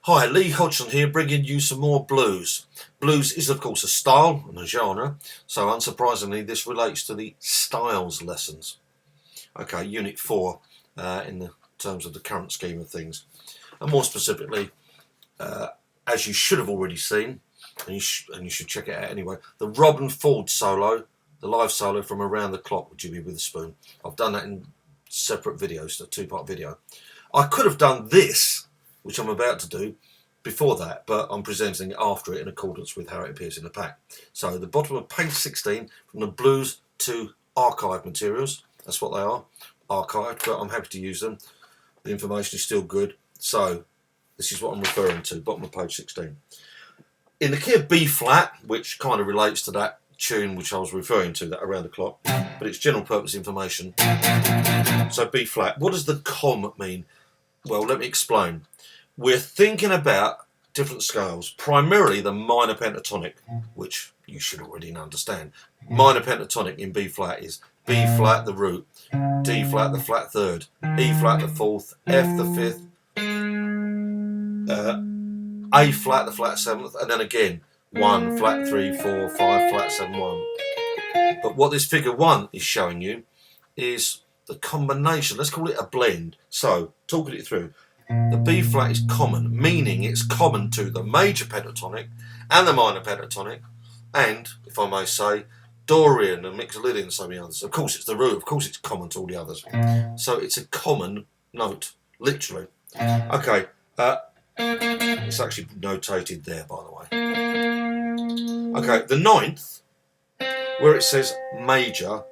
Hi, Lee Hodgson here, bringing you some more blues. Blues is, of course, a style and a genre, so unsurprisingly, this relates to the styles lessons. Okay, Unit 4 in the terms of the current scheme of things. And more specifically, as you should have already seen, and you should check it out anyway, the Robben Ford solo, the live solo from Around the Clock with Jimmy with a Spoon. I've done that in separate videos, a two-part video. I could have done this, which I'm about to do, before that, but I'm presenting it after it in accordance with how it appears in the pack. So the bottom of page 16, from the Blues to Archive materials, that's what they are, archived, but I'm happy to use them. The information is still good, so this is what I'm referring to, bottom of page 16. In the key of B flat, which kind of relates to that tune which I was referring to, that Around the Clock, but it's general purpose information. So B flat, what does the com mean? Well, let me explain. We're thinking about different scales, primarily the minor pentatonic, which you should already understand. Minor pentatonic in B flat is B flat the root, D flat the flat third, E flat the fourth, F the fifth, A flat the flat seventh, and then again 1 flat 3 4 5 flat 7 1. But what this figure 1 is showing you is the combination. Let's call it a blend. So talking it through, the B flat is common, meaning it's common to the major pentatonic and the minor pentatonic, and, if I may say, Dorian and Mixolydian and so many others. Of course it's the root, of course it's common to all the others. So it's a common note, literally. Okay, it's actually notated there, by the way. Okay, the ninth, where it says major,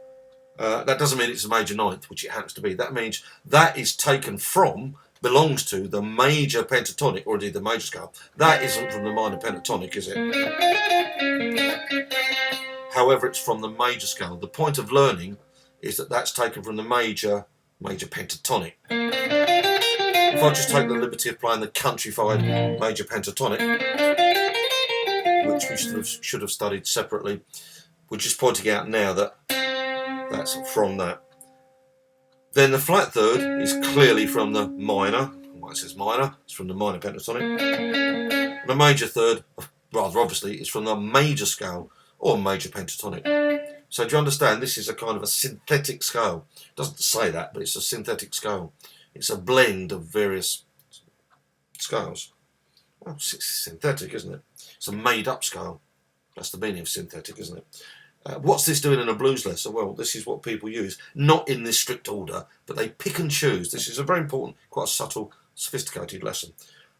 that doesn't mean it's a major ninth, which it happens to be. That means that is taken from, belongs to the major pentatonic, or indeed the major scale. That isn't from the minor pentatonic, is it? However, it's from the major scale. The point of learning is that that's taken from the major pentatonic. If I just take the liberty of playing the countrified major pentatonic, which we should have studied separately, we're just pointing out now that that's from that. Then the flat third is clearly from the minor. Why it says minor, it's from the minor pentatonic. The major third, rather obviously, is from the major scale or major pentatonic. So do you understand? This is a kind of a synthetic scale. It doesn't say that, but it's a synthetic scale. It's a blend of various scales. Well, it's synthetic, isn't it? It's a made-up scale. That's the meaning of synthetic, isn't it? What's this doing in a blues lesson? Well, this is what people use, not in this strict order, but they pick and choose. This is a very important, quite a subtle, sophisticated lesson.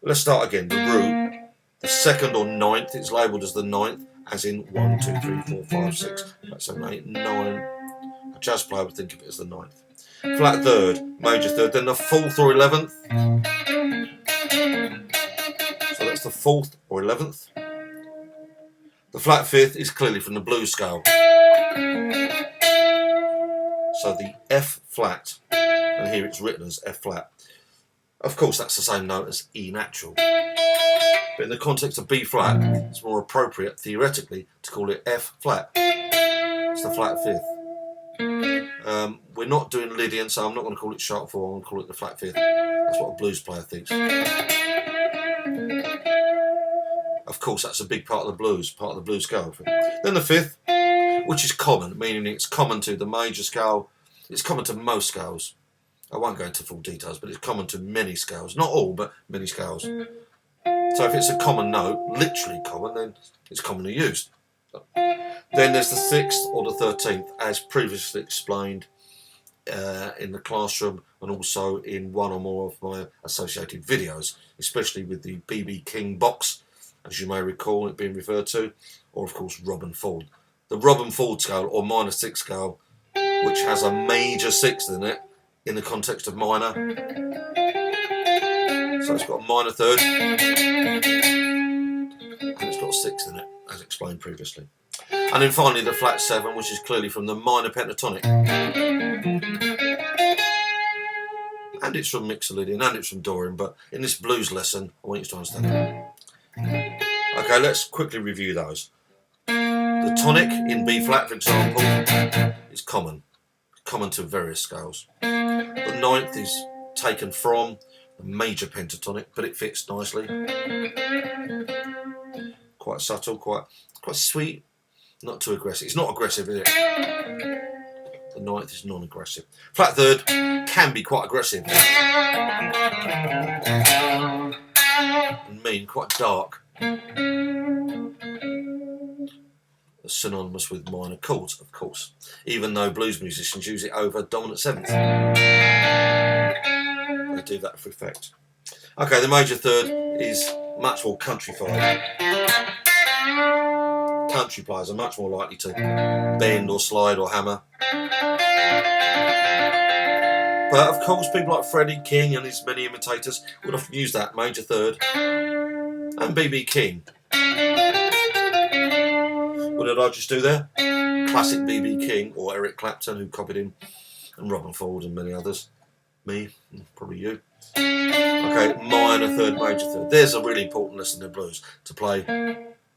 Let's start again. The root, the second or ninth, it's labelled as the ninth, as in 1, 2, 3, 4, 5, 6, that's 7, 8, 9. A jazz player would think of it as the ninth. Flat third, major third, then the fourth or 11th. So that's the fourth or 11th. The flat fifth is clearly from the blues scale. So the F flat, and here it's written as F flat. Of course, that's the same note as E natural. But in the context of B flat, it's more appropriate, theoretically, to call it F flat. It's the flat fifth. We're not doing Lydian, so I'm not going to call it sharp 4, I'm going to call it the flat fifth. That's what a blues player thinks. Of course, that's a big part of the blues scale. Then the fifth, which is common, meaning it's common to the major scale. It's common to most scales. I won't go into full details, but it's common to many scales. Not all, but many scales. So if it's a common note, literally common, then it's commonly used. Then there's the 6th or the 13th, as previously explained in the classroom and also in one or more of my associated videos, especially with the B.B. King box, as you may recall it being referred to, or of course Robben Ford. The Robben Ford scale, or minor 6 scale, which has a major 6th in it, in the context of minor. So it's got a minor third, and it's got a 6th in it, as explained previously. And then finally the flat 7, which is clearly from the minor pentatonic. And it's from Mixolydian, and it's from Dorian, but in this blues lesson, I want you to understand it. Okay, let's quickly review those. The tonic in B flat, for example, is common to various scales. The ninth is taken from, a major pentatonic, but it fits nicely. Quite subtle, quite sweet, not too aggressive. It's not aggressive, is it? The ninth is non-aggressive. Flat third can be quite aggressive and mean, quite dark. Synonymous with minor chords, of course, even though blues musicians use it over dominant seventh. They do that for effect. Okay, the major third is much more countrified. Country players are much more likely to bend or slide or hammer. But of course, people like Freddie King and his many imitators would often use that major third. And B.B. King. What did I just do there? Classic B.B. King or Eric Clapton, who copied him, and Robben Ford and many others. Me, probably you. Okay, minor third, major third. There's a really important lesson in blues, to play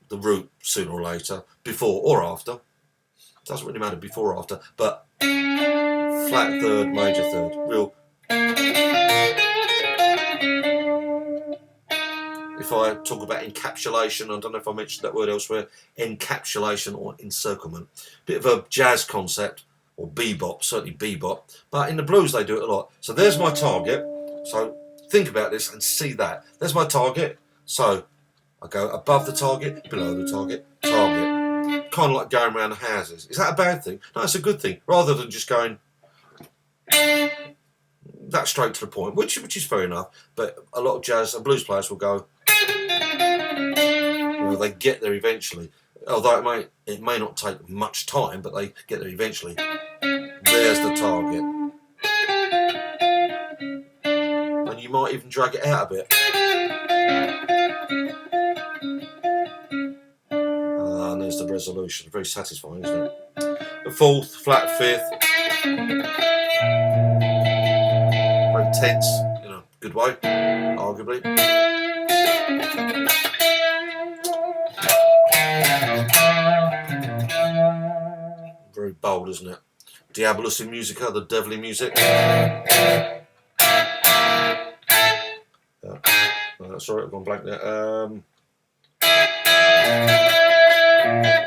the root sooner or later, before or after. Doesn't really matter before or after, but flat third, major third, real. If I talk about encapsulation, I don't know if I mentioned that word elsewhere, encapsulation or encirclement. Bit of a jazz concept, or bebop, certainly bebop, but in the blues they do it a lot. So there's my target, so think about this and see that. There's my target, so I go above the target, below the target, target. Kind of like going around the houses. Is that a bad thing? No, it's a good thing, rather than just going that straight to the point, which is fair enough, but a lot of jazz and blues players will go, they get there eventually. Although it may not take much time, but they get there eventually. There's the target. And you might even drag it out a bit. And there's the resolution. Very satisfying, isn't it? The fourth, flat fifth. Very tense, in a good way, arguably. Very bold, isn't it? Diabolus in Musica, the devil in music. Sorry, I've gone blank there.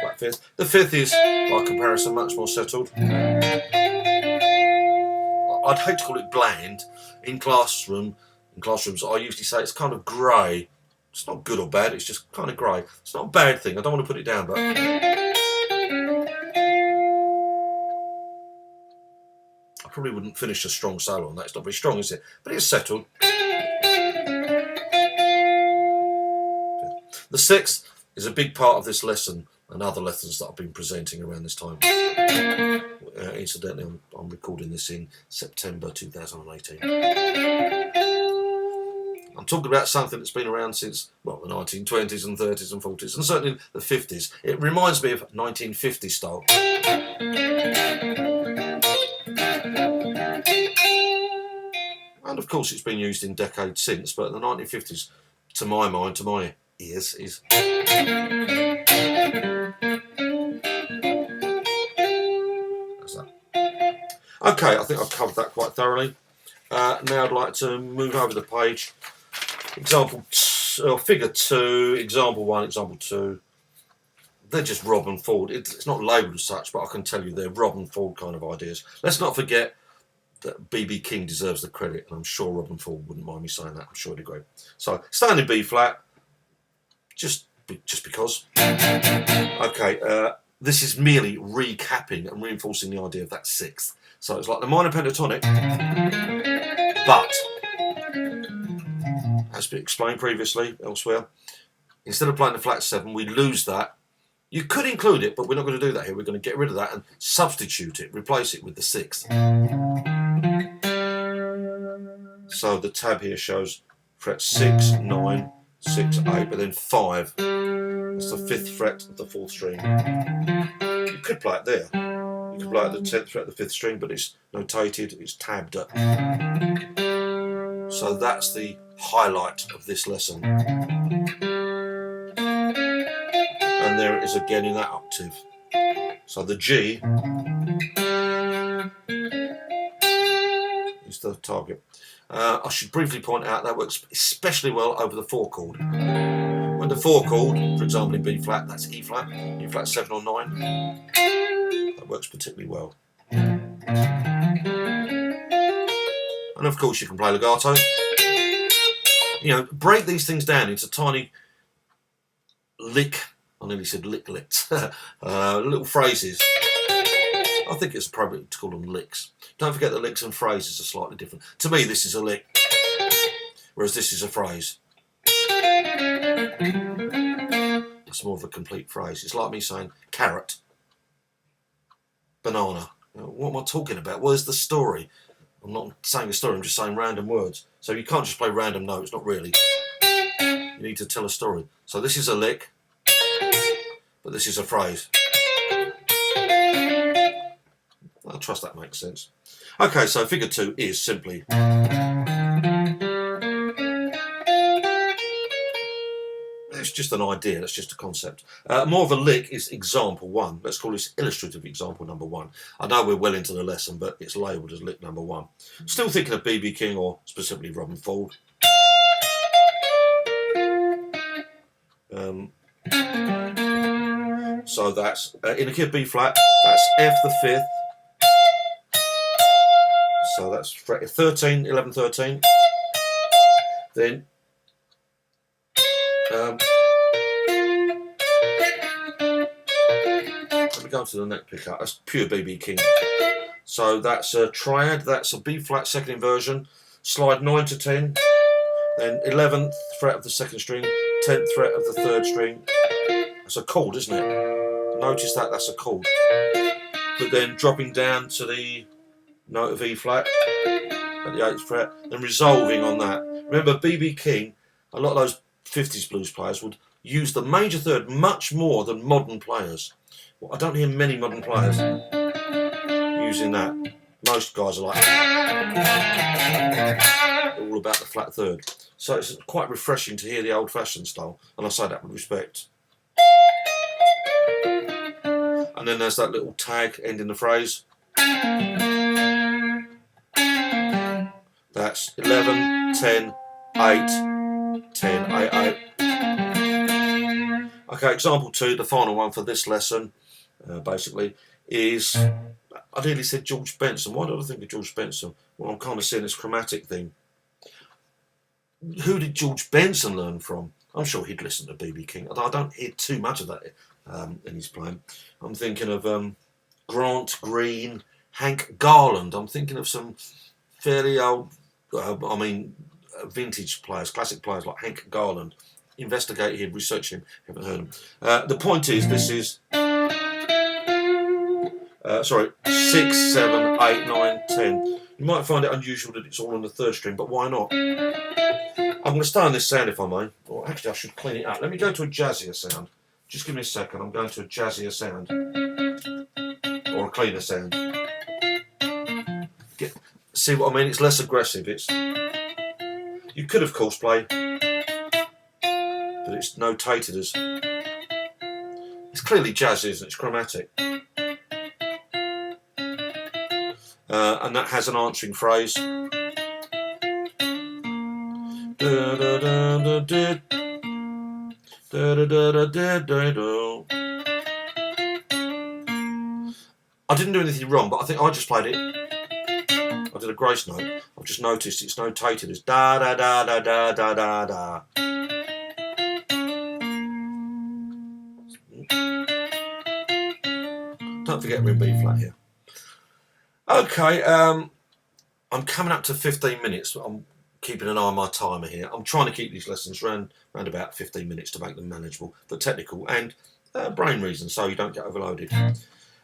Flat fifth. The fifth is, by comparison, much more settled. I'd hate to call it bland. In classrooms, I usually say it's kind of grey. It's not good or bad, it's just kind of grey. It's not a bad thing, I don't want to put it down, but I probably wouldn't finish a strong solo on that. It's not very strong, is it? But it's settled. The sixth is a big part of this lesson and other lessons that I've been presenting around this time. Incidentally, I'm recording this in September 2018. I'm talking about something that's been around since, well, the 1920s and 30s and 40s, and certainly the 50s. It reminds me of 1950s style. And of course it's been used in decades since, but the 1950s, to my mind, to my ears, is... That's that. Okay, I think I've covered that quite thoroughly. Now I'd like to move over the page. Figure 2, example 1, example 2. They're just Robben Ford. It's not labelled as such, but I can tell you they're Robben Ford kind of ideas. Let's not forget that B.B. King deserves the credit, and I'm sure Robben Ford wouldn't mind me saying that. I'm sure he'd agree. So, starting in B flat, just because. Okay, this is merely recapping and reinforcing the idea of that sixth. So it's like the minor pentatonic, but as been explained previously elsewhere, instead of playing the flat 7, we lose that. You could include it, but we're not going to do that here. We're going to get rid of that and substitute it, replace it with the 6th. So the tab here shows fret 6, 9, 6, 8, but then 5. That's the 5th fret of the 4th string. You could play it there. You could play it at the 10th fret of the 5th string, but it's notated, it's tabbed up. So that's the highlight of this lesson. And there it is again in that octave. So the G is the target. I should briefly point out that works especially well over the 4 chord. When the 4 chord, for example in B flat, that's E flat, E flat 7 or 9, that works particularly well. And of course you can play legato. You know, break these things down into tiny lick, I nearly said lick-licks, little phrases. I think it's appropriate to call them licks. Don't forget that licks and phrases are slightly different. To me, this is a lick, whereas this is a phrase. It's more of a complete phrase. It's like me saying carrot, banana. You know, what am I talking about? Where's the story? I'm not saying a story, I'm just saying random words. So you can't just play random notes, not really. You need to tell a story. So this is a lick, but this is a phrase. I trust that makes sense. Okay, so figure 2 is simply... It's just an idea, that's just a concept. More of a lick is example 1. Let's call this illustrative example number 1. I know we're well into the lesson, but it's labelled as lick number 1. Still thinking of B.B. King or specifically Robben Ford. So that's in a key of B flat, that's F the 5th. So that's fret 13, 11, 13. Then let me go to the neck pickup. That's pure B.B. King. So that's a triad. That's a B flat second inversion. Slide 9 to 10. Then 11th fret of the 2nd string. 10th fret of the 3rd string. That's a chord, isn't it? Notice that that's a chord. But then dropping down to the note of E flat at the 8th fret, then resolving on that. Remember, B.B. King, a lot of those 50s blues players would use the major third much more than modern players. Well, I don't hear many modern players using that. Most guys are like all about the flat third. So it's quite refreshing to hear the old-fashioned style, and I say that with respect. And then there's that little tag ending the phrase. That's 11, 10, 8, 10, 8, 8. Okay, example 2, the final one for this lesson, basically, is, I nearly said George Benson. Why did I think of George Benson? Well, I'm kind of seeing this chromatic thing. Who did George Benson learn from? I'm sure he'd listen to B.B. King. I don't hear too much of that in his playing. I'm thinking of Grant Green, Hank Garland. I'm thinking of some fairly old, vintage players, classic players like Hank Garland. Investigate him, research him, haven't heard him. The point is, this is 6, 7, 8, 9, 10. You might find it unusual that it's all on the 3rd string, but why not? I'm going to stay on this sound if I may. Or actually, I should clean it up. Let me go to a jazzier sound. Just give me a second. I'm going to a jazzier sound. Or a cleaner sound. See what I mean? It's less aggressive. You could, of course, play, but it's notated as... It's clearly jazzy, isn't it? It's chromatic. And that has an answering phrase. I didn't do anything wrong, but I think I just played it. I did a grace note. I've just noticed it's notated as da da da da da da da da. Don't forget we're in B flat here. Okay, I'm coming up to 15 minutes. I'm keeping an eye on my timer here. I'm trying to keep these lessons around about 15 minutes to make them manageable for technical and brain reasons, so you don't get overloaded.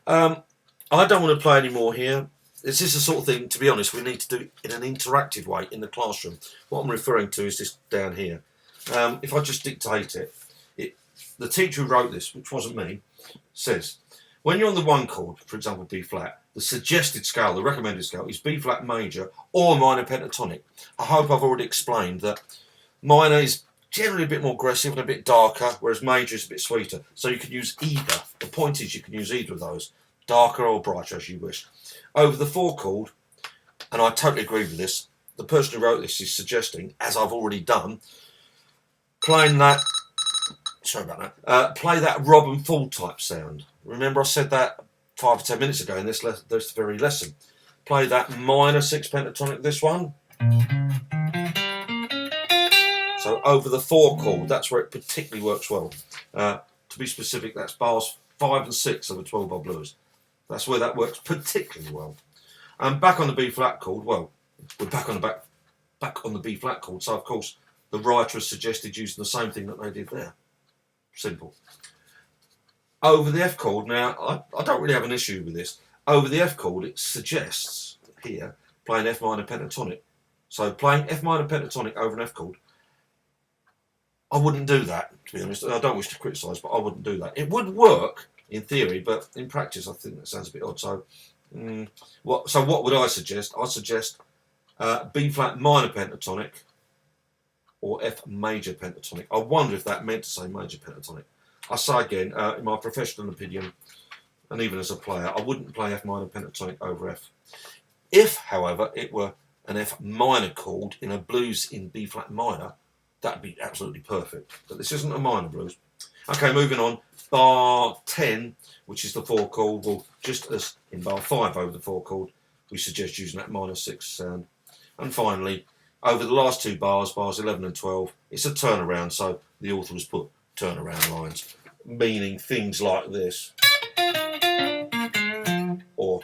I don't want to play any more here. This is the sort of thing, to be honest, we need to do in an interactive way in the classroom. What I'm referring to is this down here. If I just dictate it, the teacher who wrote this, which wasn't me, says, when you're on the 1 chord, for example B flat, the suggested scale, the recommended scale, is B flat major or minor pentatonic. I hope I've already explained that minor is generally a bit more aggressive and a bit darker, whereas major is a bit sweeter. So you can use either. The point is you can use either of those, darker or brighter as you wish. Over the 4 chord, and I totally agree with this, the person who wrote this is suggesting, as I've already done, playing that. Sorry about that. Play that Robben Ford type sound. Remember I said that 5 or 10 minutes ago in this very lesson. Play that minor 6 pentatonic, this one. So over the 4 chord, that's where it particularly works well. To be specific, that's bars 5 and 6 of a 12-bar blues. That's where that works particularly well. And back on the B flat chord, well, we're back on the B flat chord. So of course the writer has suggested using the same thing that they did there. Simple. Over the F chord, now I don't really have an issue with this. Over the F chord, it suggests here playing F minor pentatonic. So playing F minor pentatonic over an F chord, I wouldn't do that, to be honest. I don't wish to criticise, but I wouldn't do that. It would work in theory, but in practice, I think that sounds a bit odd. So, what would I suggest? I suggest B flat minor pentatonic or F major pentatonic. I wonder if that meant to say major pentatonic. I say again, in my professional opinion, and even as a player, I wouldn't play F minor pentatonic over F. If, however, it were an F minor chord in a blues in B flat minor, that'd be absolutely perfect. But this isn't a minor blues. Okay, moving on. Bar 10, which is the 4 chord, well, just as in bar 5 over the 4 chord, we suggest using that minor 6 sound. And finally, over the last 2 bars, bars 11 and 12, it's a turnaround, so the author has put turnaround lines, meaning things like this. Or.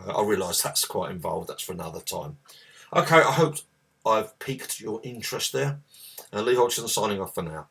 I realise that's quite involved, that's for another time. Okay, I hope I've piqued your interest there. Lee Hodgson signing off for now.